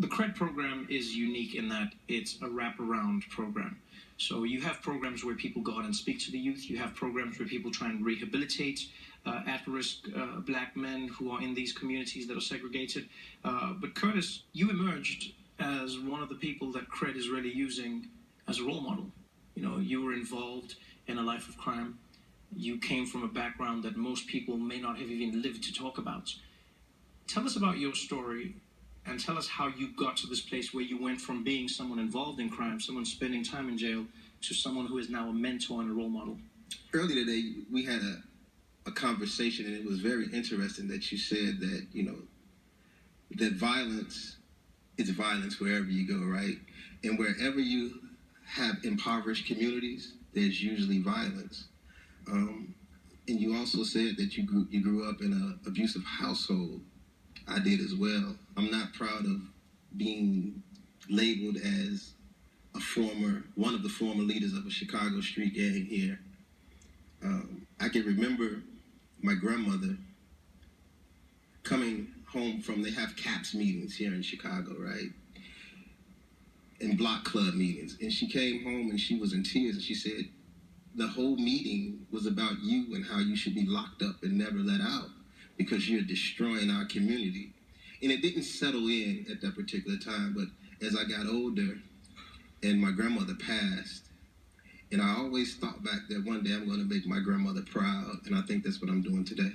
The CRED program is unique in that it's a wraparound program. So you have programs where people go out and speak to the youth. You have programs where people try and rehabilitate at-risk black men who are in these communities that are segregated. But Curtis, you emerged as one of the people that CRED is really using as a role model. You know, you were involved in a life of crime. You came from a background that most people may not have even lived to talk about. Tell us about your story and tell us how you got to this place where you went from being someone involved in crime, someone spending time in jail, to someone who is now a mentor and a role model. Earlier today, we had a conversation, and it was very interesting that you said that, you know, that violence is violence wherever you go, right? And wherever you have impoverished communities, there's usually violence. And you also said that you grew up in an abusive household. I did as well. I'm not proud of being labeled as one of the former leaders of a Chicago street gang here. I can remember my grandmother coming home from, they have CAPS meetings here in Chicago, right? And block club meetings. And she came home and she was in tears, and she said, the whole meeting was about you and how you should be locked up and never let out because you're destroying our community. And it didn't settle in at that particular time, but as I got older and my grandmother passed, and I always thought back that one day I'm going to make my grandmother proud, and I think that's what I'm doing today.